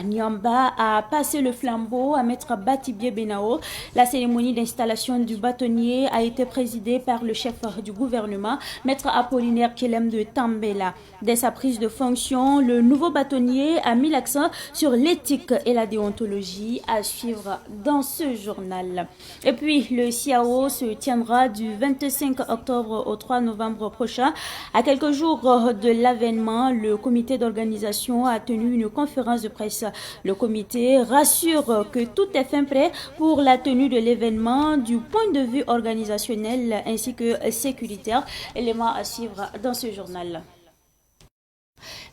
Niamba a passé le flambeau à Maître Batibie Benao. La cérémonie d'installation du bâtonnier a été présidée par le chef du gouvernement, Maître Apollinaire Kelem de Tambela. Dès sa prise de fonction, le nouveau bâtonnier a mis l'accent sur l'éthique et la déontologie à suivre dans ce journal. Et puis, le CIAO se tiendra du 25 octobre au 3 novembre prochain. À quelques jours de l'avènement, le comité d'organisation a tenu une conférence de presse. Le comité rassure que tout est fin prêt pour la tenue de l'événement du point de vue organisationnel ainsi que sécuritaire. Élément à suivre dans ce journal.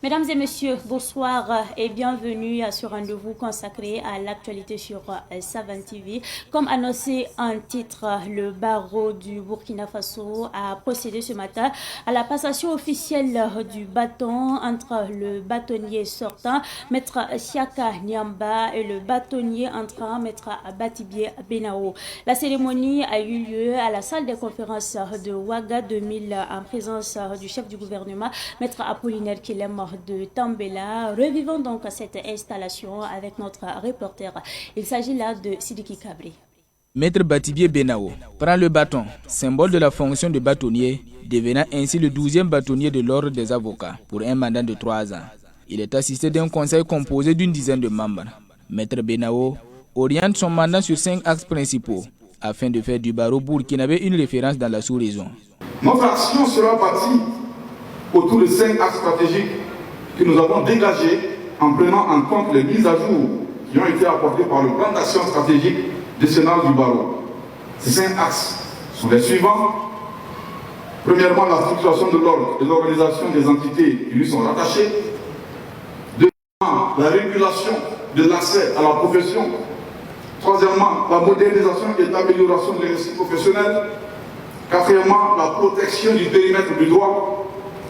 Mesdames et messieurs, bonsoir et bienvenue à ce rendez-vous consacré à l'actualité sur Savane TV. Comme annoncé en titre, le barreau du Burkina Faso a procédé ce matin à la passation officielle du bâton entre le bâtonnier sortant, Maître Siaka Niamba, et le bâtonnier entrant, Maître Batibie Benao. La cérémonie a eu lieu à la salle des conférences de Ouaga 2000 en présence du chef du gouvernement, Maître Apollinaire Kelem de Tambela. Revivons donc cette installation avec notre reporter. Il s'agit là de Sidiki Kabri. Maître Batibie Benao prend le bâton, symbole de la fonction de bâtonnier, devenant ainsi le 12e bâtonnier de l'ordre des avocats pour un mandat de 3 ans. Il est assisté d'un conseil composé d'une dizaine de membres. Maître Benao oriente son mandat sur 5 axes principaux afin de faire du barreau burkinabé une référence dans la sous-région. Notre action sera bâtie autour de 5 axes stratégiques que nous avons dégagés en prenant en compte les mises à jour qui ont été apportées par le plan d'action stratégique décennal du barreau. Ces 5 axes sont les suivants. Premièrement, la structuration de l'ordre et l'organisation des entités qui lui sont rattachées. Deuxièmement, la régulation de l'accès à la profession. Troisièmement, la modernisation et l'amélioration de l'exercice professionnel. Quatrièmement, la protection du périmètre du droit.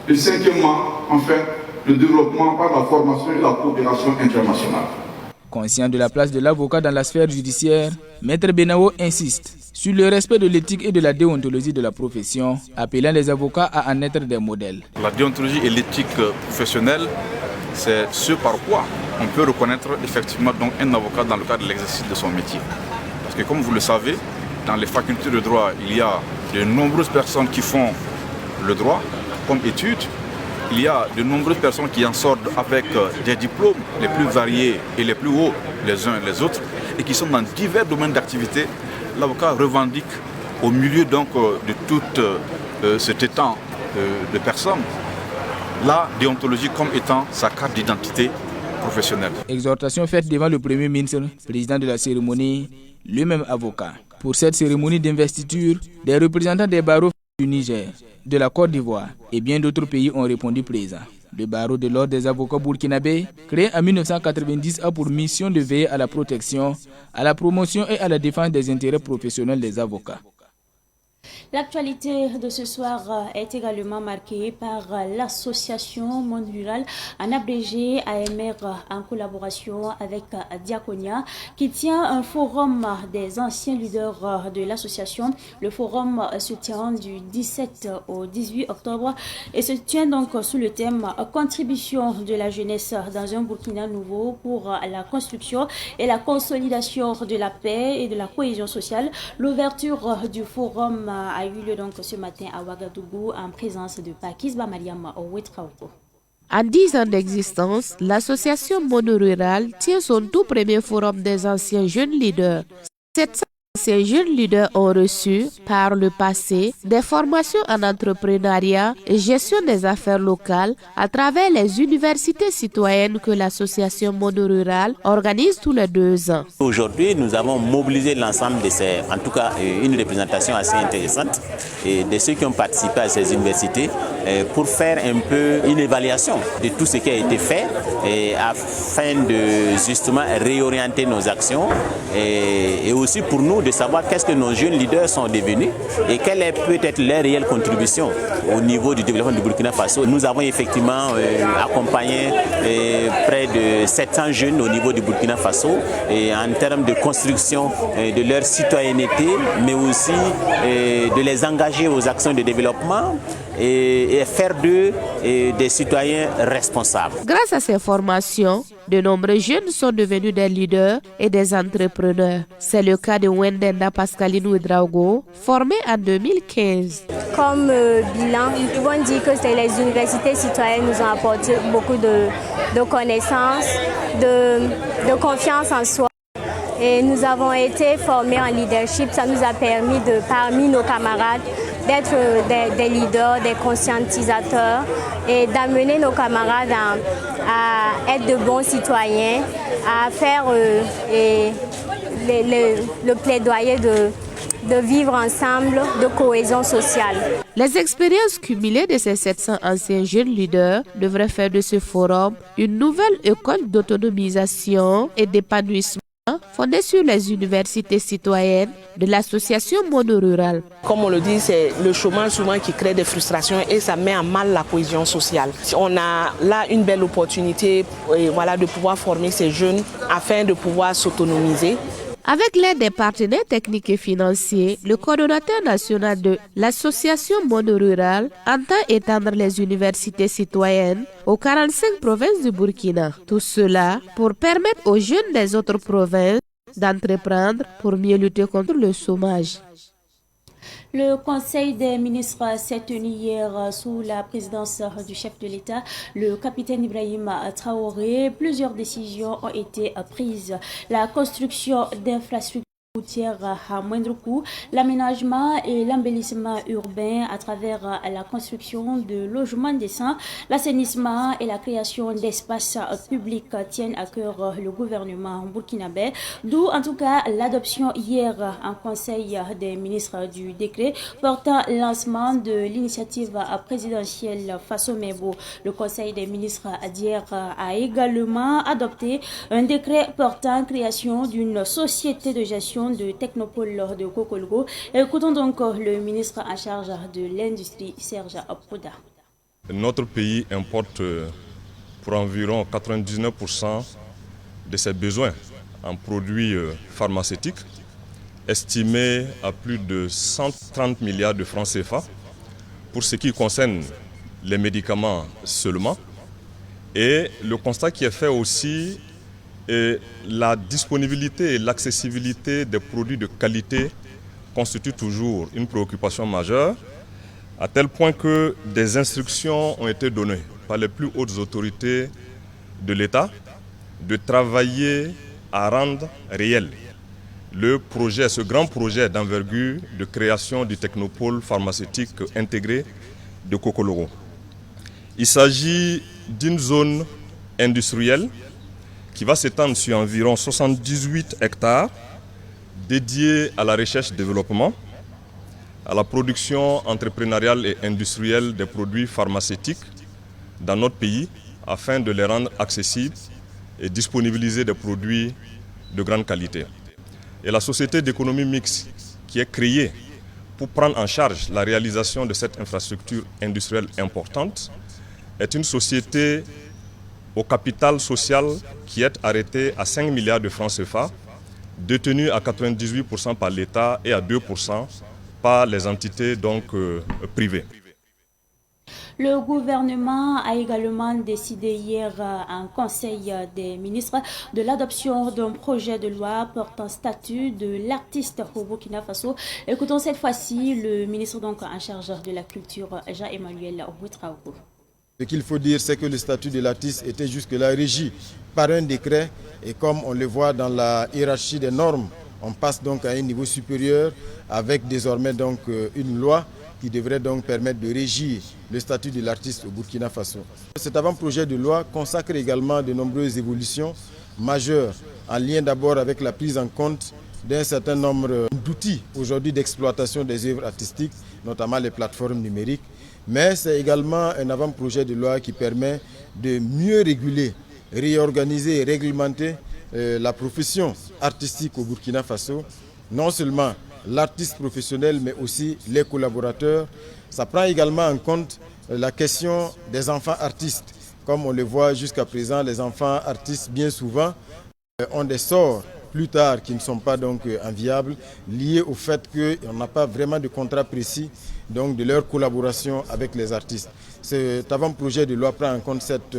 Et cinquièmement, enfin, le développement par la formation et la coopération internationale. Conscient de la place de l'avocat dans la sphère judiciaire, Maître Benao insiste sur le respect de l'éthique et de la déontologie de la profession, appelant les avocats à en être des modèles. La déontologie et l'éthique professionnelle, c'est ce par quoi on peut reconnaître effectivement donc un avocat dans le cadre de l'exercice de son métier. Parce que comme vous le savez, dans les facultés de droit, il y a de nombreuses personnes qui font le droit comme étude. Il y a de nombreuses personnes qui en sortent avec des diplômes les plus variés et les plus hauts les uns les autres et qui sont dans divers domaines d'activité. L'avocat revendique au milieu donc de tout cet étang de personnes la déontologie comme étant sa carte d'identité professionnelle. Exhortation faite devant le Premier ministre, président de la cérémonie, lui-même avocat. Pour cette cérémonie d'investiture, des représentants des barreaux du Niger, de la Côte d'Ivoire et bien d'autres pays ont répondu présent. Le barreau de l'ordre des avocats burkinabés, créé en 1990, a pour mission de veiller à la protection, à la promotion et à la défense des intérêts professionnels des avocats. L'actualité de ce soir est également marquée par l'association Monde Rural, en abrégé AMR, en collaboration avec Diaconia, qui tient un forum des anciens leaders de l'association. Le forum se tient du 17 au 18 octobre et se tient donc sous le thème « Contribution de la jeunesse dans un Burkina nouveau pour la construction et la consolidation de la paix et de la cohésion sociale ». L'ouverture du forum a eu lieu donc ce matin à Ouagadougou en présence de Pakisba Mariam Ouetraogo. En 10 ans d'existence, l'association Monde Rural tient son tout premier forum des anciens jeunes leaders. Cette Ces jeunes leaders ont reçu, par le passé, des formations en entrepreneuriat et gestion des affaires locales à travers les universités citoyennes que l'association Monde Rural organise tous les 2 ans. Aujourd'hui, nous avons mobilisé l'ensemble de ces, en tout cas une représentation assez intéressante de ceux qui ont participé à ces universités pour faire un peu une évaluation de tout ce qui a été fait afin de justement réorienter nos actions et aussi pour nous de savoir qu'est-ce que nos jeunes leaders sont devenus et quelle est peut-être leur réelle contribution au niveau du développement du Burkina Faso. Nous avons effectivement accompagné près de 700 jeunes au niveau du Burkina Faso en termes de construction de leur citoyenneté, mais aussi de les engager aux actions de développement et faire d'eux des citoyens responsables. Grâce à ces formations, de nombreux jeunes sont devenus des leaders et des entrepreneurs. C'est le cas de Wendenda Pascalino Ouedraogo, formé en 2015. Comme bilan, nous pouvons dire que les universités citoyennes nous ont apporté beaucoup de connaissances, de confiance en soi. Et nous avons été formés en leadership. Ça nous a permis, parmi nos camarades, d'être des leaders, des conscientisateurs et d'amener nos camarades à être de bons citoyens, à faire le plaidoyer de vivre ensemble, de cohésion sociale. Les expériences cumulées de ces 700 anciens jeunes leaders devraient faire de ce forum une nouvelle école d'autonomisation et d'épanouissement fondée sur les universités citoyennes de l'association mono-rurale. Comme on le dit, c'est le chômage souvent qui crée des frustrations et ça met en mal la cohésion sociale. On a là une belle opportunité de pouvoir former ces jeunes afin de pouvoir s'autonomiser. Avec l'aide des partenaires techniques et financiers, le coordonnateur national de l'association mono-rurale entend étendre les universités citoyennes aux 45 provinces du Burkina. Tout cela pour permettre aux jeunes des autres provinces d'entreprendre pour mieux lutter contre le chômage. Le Conseil des ministres s'est tenu hier sous la présidence du chef de l'État, le capitaine Ibrahim Traoré. Plusieurs décisions ont été prises. La construction d'infrastructures routières à moindre coût, l'aménagement et l'embellissement urbain à travers la construction de logements décents, l'assainissement et la création d'espaces publics tiennent à cœur le gouvernement burkinabé, d'où en tout cas l'adoption hier en Conseil des ministres du décret portant lancement de l'initiative présidentielle Faso Mebo. Le Conseil des ministres d'hier a également adopté un décret portant création d'une société de gestion de Technopole de Kokolgo. Écoutons donc le ministre en charge de l'industrie, Serge Apouda. Notre pays importe pour environ 99% de ses besoins en produits pharmaceutiques, estimés à plus de 130 milliards de francs CFA pour ce qui concerne les médicaments seulement. Et le constat qui est fait aussi et la disponibilité et l'accessibilité des produits de qualité constitue toujours une préoccupation majeure, à tel point que des instructions ont été données par les plus hautes autorités de l'État de travailler à rendre réel le projet, ce grand projet d'envergure de création du technopôle pharmaceutique intégré de Kokoloro. Il s'agit d'une zone industrielle qui va s'étendre sur environ 78 hectares dédiés à la recherche et développement, à la production entrepreneuriale et industrielle des produits pharmaceutiques dans notre pays afin de les rendre accessibles et disponibiliser des produits de grande qualité. Et la société d'économie mixte qui est créée pour prendre en charge la réalisation de cette infrastructure industrielle importante est une société au capital social qui est arrêté à 5 milliards de francs CFA, détenu à 98% par l'État et à 2% par les entités privées. Le gouvernement a également décidé hier en Conseil des ministres de l'adoption d'un projet de loi portant statut de l'artiste au Burkina Faso. Écoutons cette fois-ci le ministre en charge de la culture, Jean-Emmanuel Ouedraogo. Ce qu'il faut dire, c'est que le statut de l'artiste était jusque-là régi par un décret et comme on le voit dans la hiérarchie des normes, on passe donc à un niveau supérieur avec désormais une loi qui devrait donc permettre de régir le statut de l'artiste au Burkina Faso. Cet avant-projet de loi consacre également de nombreuses évolutions majeures en lien d'abord avec la prise en compte d'un certain nombre d'outils aujourd'hui d'exploitation des œuvres artistiques, notamment les plateformes numériques. Mais c'est également un avant-projet de loi qui permet de mieux réguler, réorganiser et réglementer la profession artistique au Burkina Faso. Non seulement l'artiste professionnel, mais aussi les collaborateurs. Ça prend également en compte la question des enfants artistes. Comme on le voit jusqu'à présent, les enfants artistes, bien souvent, ont des sorts plus tard qui ne sont pas donc enviables, liés au fait qu'on n'a pas vraiment de contrat précis donc de leur collaboration avec les artistes. Cet avant-projet de loi prend en compte cette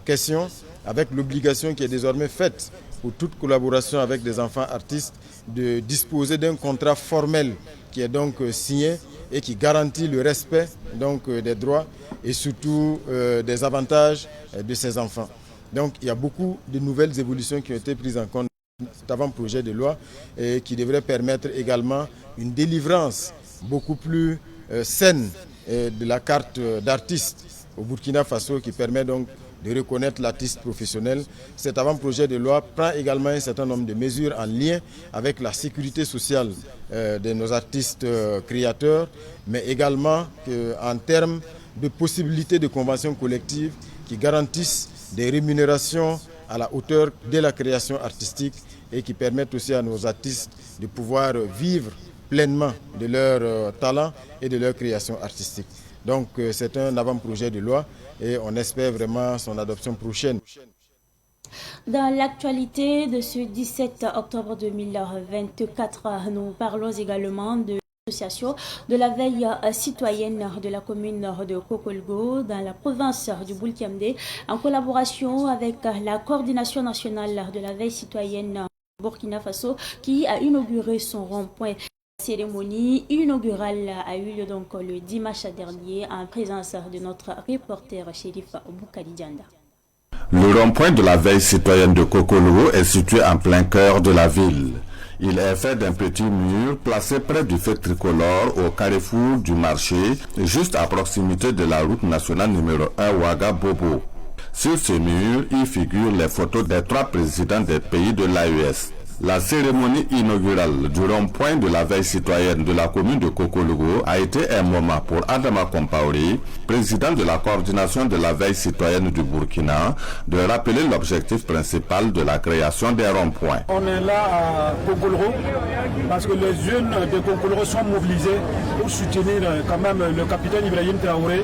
question avec l'obligation qui est désormais faite pour toute collaboration avec des enfants artistes de disposer d'un contrat formel qui est donc signé et qui garantit le respect donc des droits et surtout des avantages de ces enfants. Donc il y a beaucoup de nouvelles évolutions qui ont été prises en compte dans cet avant-projet de loi et qui devrait permettre également une délivrance beaucoup plus saine de la carte d'artiste au Burkina Faso qui permet donc de reconnaître l'artiste professionnel. Cet avant-projet de loi prend également un certain nombre de mesures en lien avec la sécurité sociale de nos artistes créateurs, mais également en termes de possibilités de conventions collectives qui garantissent des rémunérations à la hauteur de la création artistique et qui permettent aussi à nos artistes de pouvoir vivre pleinement de leur talent et de leur création artistique. Donc c'est un avant-projet de loi et on espère vraiment son adoption prochaine. Dans l'actualité de ce 17 octobre 2024, nous parlons également de l'association de la veille citoyenne de la commune de Kokolgo dans la province du Bulkiamde en collaboration avec la coordination nationale de la veille citoyenne Burkina Faso qui a inauguré son rond-point. La cérémonie inaugurale a eu lieu donc le dimanche dernier en présence de notre reporter Chérif Boukali Dianda. Le rond-point de la veille citoyenne de Kokolgo est situé en plein cœur de la ville. Il est fait d'un petit mur placé près du feu tricolore au carrefour du marché, juste à proximité de la route nationale numéro 1 Ouagabobo. Sur ce mur, il figure les photos des 3 présidents des pays de l'AES. La cérémonie inaugurale du rond-point de la veille citoyenne de la commune de Kokolgo a été un moment pour Adama Compaoré, président de la coordination de la veille citoyenne du Burkina, de rappeler l'objectif principal de la création des ronds-points. On est là à Kokolgo parce que les jeunes de Kokolgo sont mobilisés pour soutenir quand même le capitaine Ibrahim Traoré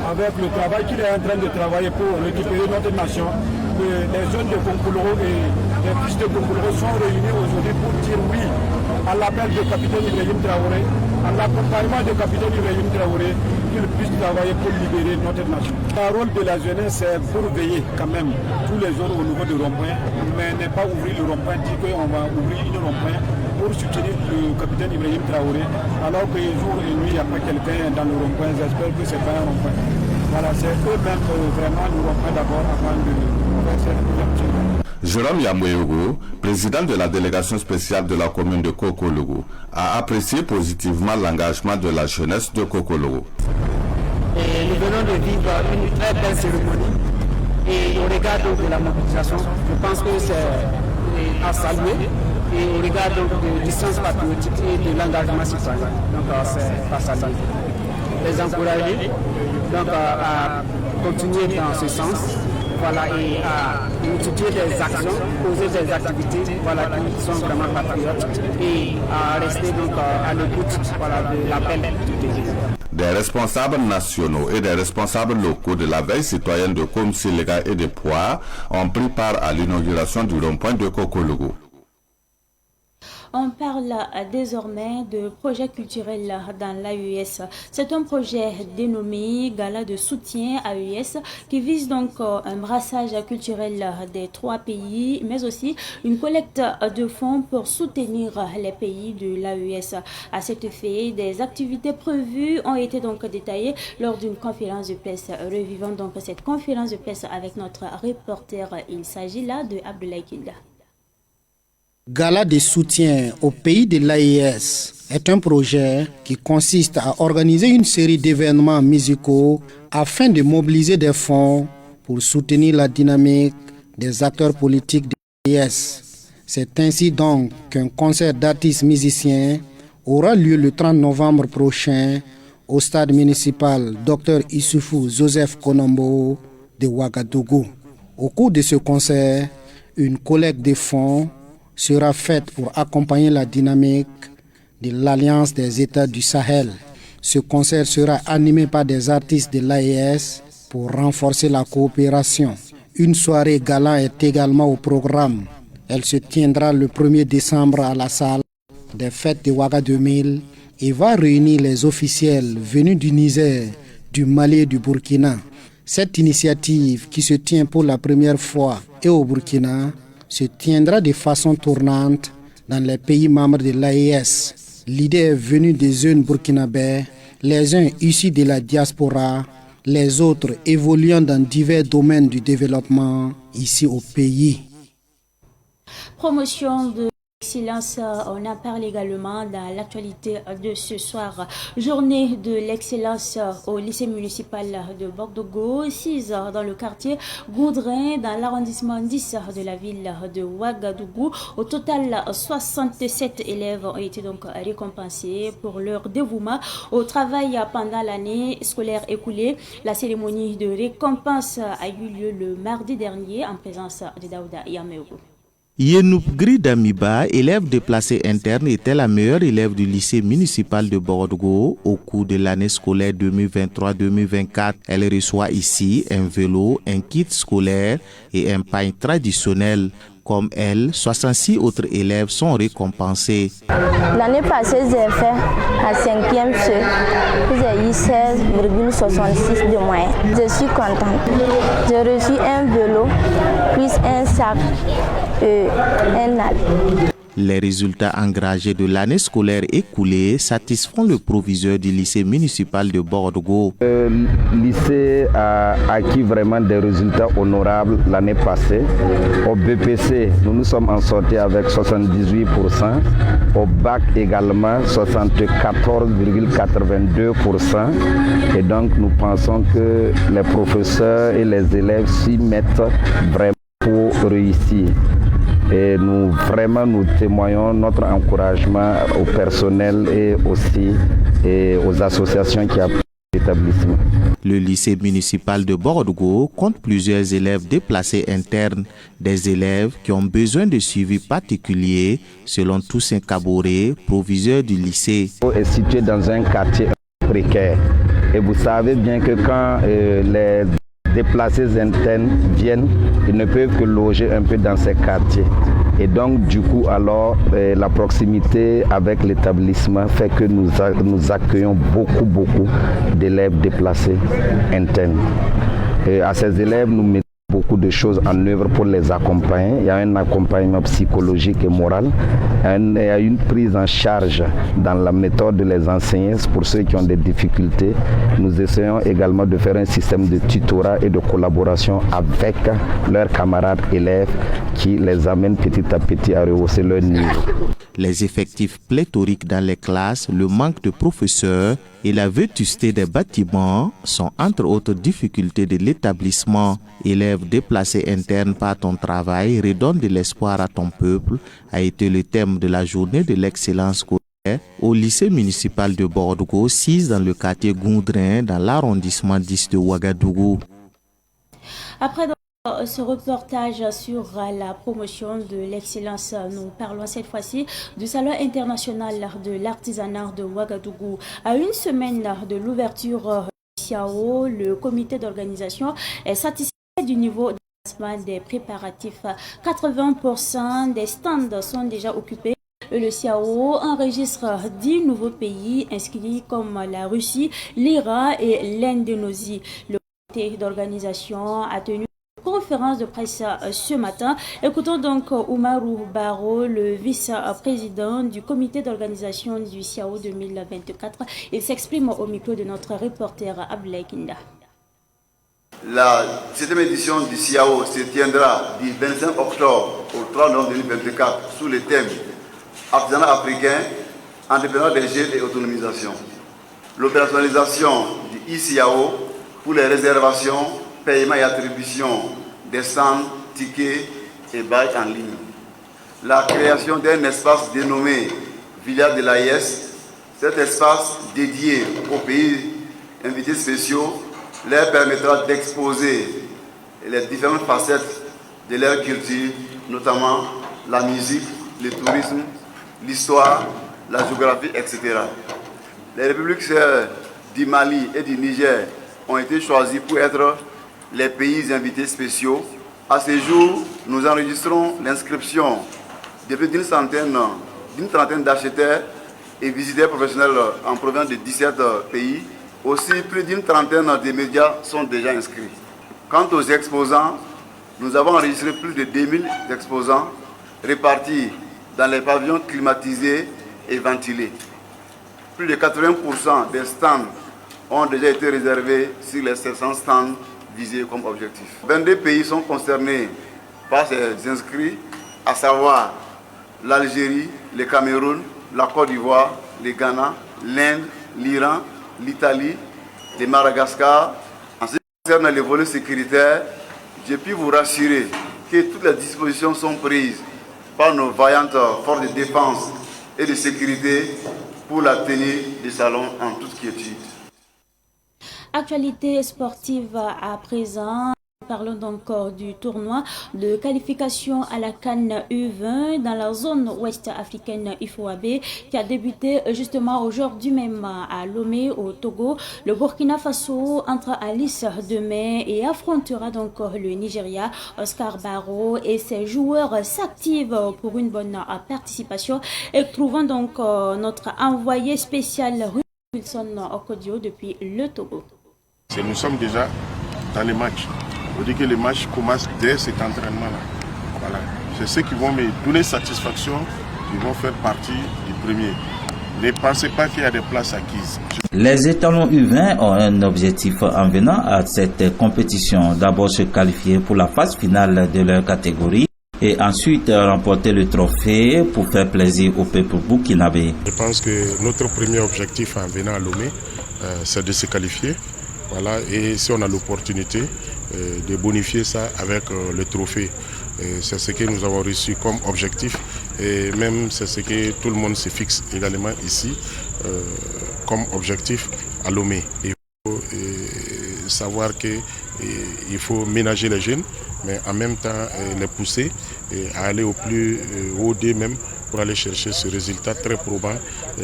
avec le travail qu'il est en train de travailler pour récupérer notre nation. Les jeunes de Kokolgo et les fils de Kokolgo sont réunis aujourd'hui pour dire oui à l'appel du capitaine Ibrahim Traoré, à l'accompagnement du capitaine Ibrahim Traoré, qu'il puisse travailler pour libérer notre nation. Le rôle de la jeunesse, c'est pour veiller quand même tous les jours au niveau du rond-point, mais ne pas ouvrir le rond-point, dire qu'on va ouvrir une rond-point pour soutenir le capitaine Ibrahim Traoré, alors que jour et nuit, il n'y a pas quelqu'un dans le rond-point. J'espère que ce n'est pas un rond-point. Voilà, c'est eux-mêmes vraiment le rond-point d'abord avant de faire cette ouverture. Jérôme Yamouyogo, président de la délégation spéciale de la commune de Kokolgo, a apprécié positivement l'engagement de la jeunesse de Kokolgo. Nous venons de vivre une très belle cérémonie et au regard de la mobilisation, je pense que c'est à saluer et au regard de distance patriotique et de l'engagement citoyen. Donc c'est à saluer. Les encourager donc, à continuer dans ce sens. Voilà, et à multiplier des actions, poser des activités voilà, qui sont vraiment patriotes et à rester donc à l'écoute voilà, de l'appel du désir. Des responsables nationaux et des responsables locaux de la veille citoyenne de Komsilega et de Poix ont pris part à l'inauguration du rond-point de Kokolgo. On parle désormais de projet culturel dans l'AES. C'est un projet dénommé Gala de soutien AES qui vise donc un brassage culturel des 3 pays, mais aussi une collecte de fonds pour soutenir les pays de l'AES. À cet effet, des activités prévues ont été donc détaillées lors d'une conférence de presse. Revivons donc cette conférence de presse avec notre reporter. Il s'agit là de Abdoulaye Kinda. Gala de soutien au pays de l'AES est un projet qui consiste à organiser une série d'événements musicaux afin de mobiliser des fonds pour soutenir la dynamique des acteurs politiques de l'AES. C'est ainsi donc qu'un concert d'artistes musiciens aura lieu le 30 novembre prochain au stade municipal Dr Issoufou Joseph Konombo de Ouagadougou. Au cours de ce concert, une collecte de fonds sera faite pour accompagner la dynamique de l'Alliance des États du Sahel. Ce concert sera animé par des artistes de l'AES pour renforcer la coopération. Une soirée gala est également au programme Elle se tiendra le 1er décembre à la salle des fêtes de Ouaga 2000 et va réunir les officiels venus du Niger, du Mali et du Burkina. Cette initiative qui se tient pour la première fois et au Burkina se tiendra de façon tournante dans les pays membres de l'AES. L'idée est venue des jeunes burkinabés, les uns issus de la diaspora, les autres évoluant dans divers domaines du développement ici au pays. Promotion de l'excellence, on en parle également dans l'actualité de ce soir. Journée de l'excellence au lycée municipal de Bordeaux, 6 dans le quartier Goudrin, dans l'arrondissement 10 de la ville de Ouagadougou. Au total, 67 élèves ont été donc récompensés pour leur dévouement au travail pendant l'année scolaire écoulée. La cérémonie de récompense a eu lieu le mardi dernier en présence de Daouda Yameougou. Yenoup Gridamiba, élève déplacé interne, était la meilleure élève du lycée municipal de Bordeaux au cours de l'année scolaire 2023-2024. Elle reçoit ici un vélo, un kit scolaire et un pain traditionnel. Comme elle, 66 autres élèves sont récompensés. L'année passée, j'ai fait à 5e CE. J'ai eu 16,66 de moyenne. Je suis contente. J'ai reçu un vélo, plus un sac et un habit. Les résultats engrangés de l'année scolaire écoulée satisfont le proviseur du lycée municipal de Bordeaux. Le lycée a acquis vraiment des résultats honorables l'année passée. Au BPC, nous nous sommes en sortis avec 78%. Au bac également, 74,82%. Et donc nous pensons que les professeurs et les élèves s'y mettent vraiment pour réussir. Et nous témoignons notre encouragement au personnel et aussi aux associations qui appuient l'établissement. Le lycée municipal de Bordeaux compte plusieurs élèves déplacés internes, des élèves qui ont besoin de suivi particulier, selon Toussaint Kaboré, proviseur du lycée. Est situé dans un quartier précaire. Et vous savez bien que quand les déplacés internes viennent, ils ne peuvent que loger un peu dans ces quartiers. Et donc, du coup, alors, la proximité avec l'établissement fait que nous accueillons beaucoup d'élèves déplacés internes. Et à ces élèves, nous mettons beaucoup de choses en œuvre pour les accompagner. Il y a un accompagnement psychologique et moral. Il y a une prise en charge dans la méthode de les enseigner pour ceux qui ont des difficultés. Nous essayons également de faire un système de tutorat et de collaboration avec leurs camarades élèves qui les amènent petit à petit à rehausser leur niveau. Les effectifs pléthoriques dans les classes, le manque de professeurs et la vétusté des bâtiments sont entre autres difficultés de l'établissement. Élèves déplacés internes par ton travail, redonne de l'espoir à ton peuple, a été le thème de la journée de l'excellence scolaire au lycée municipal de Bordeaux, 6 dans le quartier Goudrin, dans l'arrondissement 10 de Ouagadougou. Après ce reportage sur la promotion de l'excellence, nous parlons cette fois-ci du Salon international de l'artisanat de Ouagadougou. À une semaine de l'ouverture du SIAO, le comité d'organisation est satisfait du niveau d'avancement des préparatifs. 80% des stands sont déjà occupés. Le SIAO enregistre 10 nouveaux pays inscrits comme la Russie, l'Iran et l'Indonésie. Le comité d'organisation a tenu conférence de presse ce matin. Écoutons donc Oumarou Baro, le vice-président du comité d'organisation du SIAO 2024. Il s'exprime au micro de notre reporter Ablaï Kinda. La 7e édition du SIAO se tiendra du 25 octobre au 3 novembre 2024 sous le thème Artisanat africain, entrepreneur des jeunes et autonomisation. L'opérationnalisation du ICAO pour les réservations, paiement et attribution des stands, tickets et bails en ligne. La création d'un espace dénommé Villa de l'AIS, cet espace dédié aux pays invités spéciaux leur permettra d'exposer les différentes facettes de leur culture, notamment la musique, le tourisme, l'histoire, la géographie, etc. Les républiques sœurs du Mali et du Niger ont été choisies pour être les pays invités spéciaux À ce jour, nous enregistrons l'inscription de plus d'une trentaine d'acheteurs et visiteurs professionnels en provenance de 17 pays. Aussi, plus d'une trentaine de médias sont déjà inscrits. Quant aux exposants, nous avons enregistré plus de 2000 exposants répartis dans les pavillons climatisés et ventilés. Plus de 80% des stands ont déjà été réservés sur les 700 stands visés comme objectif. 22 pays sont concernés par ces inscrits, à savoir l'Algérie, le Cameroun, la Côte d'Ivoire, le Ghana, l'Inde, l'Iran, l'Italie, le Madagascar. En ce qui concerne les volets sécuritaires, je puis vous rassurer que toutes les dispositions sont prises par nos vaillantes forces de défense et de sécurité pour la tenue des salons en toute quiétude. Actualité sportive à présent. Parlons donc du tournoi de qualification à la CAN U20 dans la zone ouest africaine IFOAB qui a débuté justement aujourd'hui même à Lomé au Togo. Le Burkina Faso entre à Nice demain et affrontera donc le Nigeria. Oscar Barrow et ses joueurs s'activent pour une bonne participation et trouvons donc notre envoyé spécial Wilson Okodio depuis le Togo. Nous sommes déjà dans les matchs. On dit que les matchs commencent dès cet entraînement-là. Voilà. C'est ceux qui vont me donner satisfaction, qui vont faire partie du premier. Ne pensez pas qu'il y a des places acquises. Les étalons U20 ont un objectif en venant à cette compétition. D'abord se qualifier pour la phase finale de leur catégorie et ensuite remporter le trophée pour faire plaisir au peuple burkinabé. Je pense que notre premier objectif en venant à Lomé, c'est de se qualifier. Voilà, et si on a l'opportunité de bonifier ça avec le trophée, c'est ce que nous avons reçu comme objectif et même c'est ce que tout le monde se fixe également ici comme objectif à Lomé. Il faut savoir qu'il faut ménager les jeunes, mais en même temps les pousser à aller au plus haut d'eux-mêmes pour aller chercher ce résultat très probant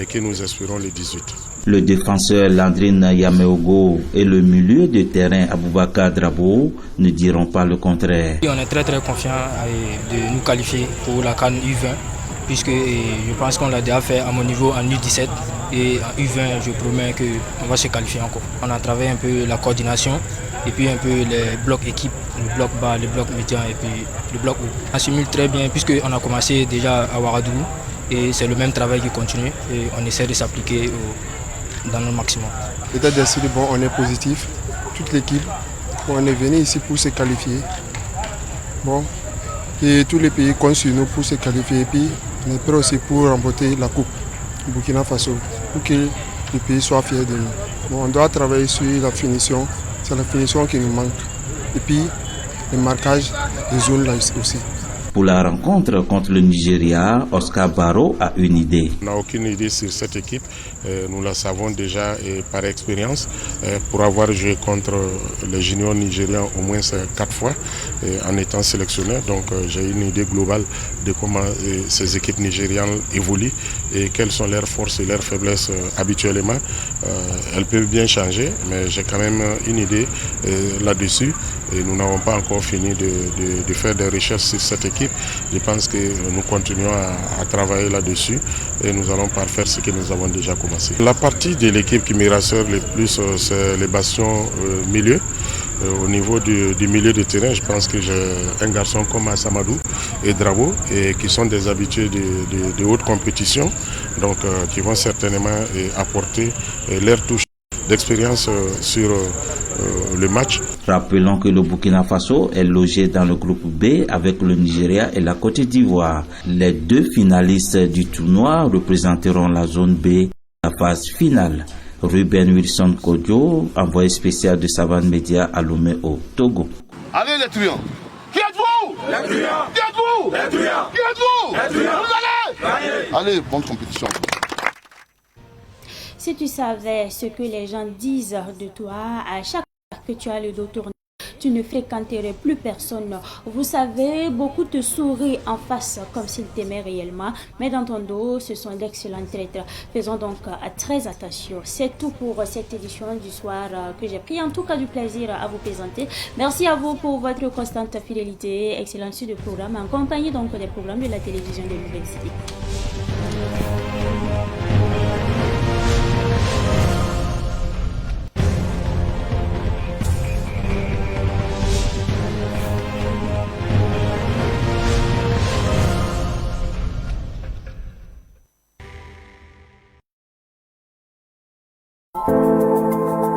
que nous espérons le 18. Le défenseur Landrine Yameogo et le milieu de terrain Aboubakar Drabo ne diront pas le contraire. On est très confiants de nous qualifier pour la CAN U20 puisque je pense qu'on l'a déjà fait à mon niveau en U17 et en U20 je promets qu'on va se qualifier encore. On a travaillé un peu la coordination et puis un peu les blocs équipes, le bloc bas, le bloc médian et puis le bloc haut. On assimile très bien puisqu'on a commencé déjà à Ouagadougou et c'est le même travail qui continue et on essaie de s'appliquer dans le maximum. L'état d'esprit, bon, on est positif, toute l'équipe, on est venu ici pour se qualifier. Bon, et tous les pays comptent sur nous pour se qualifier et puis on est prêt aussi pour remporter la coupe du Burkina Faso pour que le pays soit fier de nous. Bon, on doit travailler sur la finition, c'est la finition qui nous manque. Et puis le marquage des zones là aussi. Pour la rencontre contre le Nigeria, Oscar Barrow a une idée. On n'a aucune idée sur cette équipe. Nous la savons déjà par expérience. Pour avoir joué contre les juniors nigérians au moins 4 fois en étant sélectionneur. Donc j'ai une idée globale de comment ces équipes nigérianes évoluent et quelles sont leurs forces et leurs faiblesses habituellement. Elles peuvent bien changer, mais j'ai quand même une idée là-dessus. Et nous n'avons pas encore fini de faire des recherches sur cette équipe. Je pense que nous continuons à travailler là-dessus et nous allons parfaire ce que nous avons déjà commencé. La partie de l'équipe qui me rassure le plus, c'est les bastions milieu. Au niveau du milieu de terrain, je pense que j'ai un garçon comme Assamadou et Drabo et qui sont des habitués de haute compétition, donc qui vont certainement apporter leur touche d'expérience sur le match. Rappelons que le Burkina Faso est logé dans le groupe B avec le Nigeria et la Côte d'Ivoire. Les deux finalistes du tournoi représenteront la zone B, la phase finale. Ruben Wilson Kodjo, envoyé spécial de Savane Média à Lomé au Togo. Allez les truands! Qui êtes-vous? Les truands! Qui êtes-vous? Les truands! Qui êtes-vous? Les truands! Vous allez! Allez, bonne compétition. Si tu savais ce que les gens disent de toi à chaque fois que tu as le dos tourné, tu ne fréquenterais plus personne. Vous savez, beaucoup te sourient en face comme s'ils t'aimaient réellement, mais dans ton dos, ce sont d'excellents traîtres. Faisons donc très attention. C'est tout pour cette édition du soir que j'ai pris en tout cas du plaisir à vous présenter. Merci à vous pour votre constante fidélité. Excellent suite de programme en compagnie donc des programmes de la télévision de l'université. Thank you.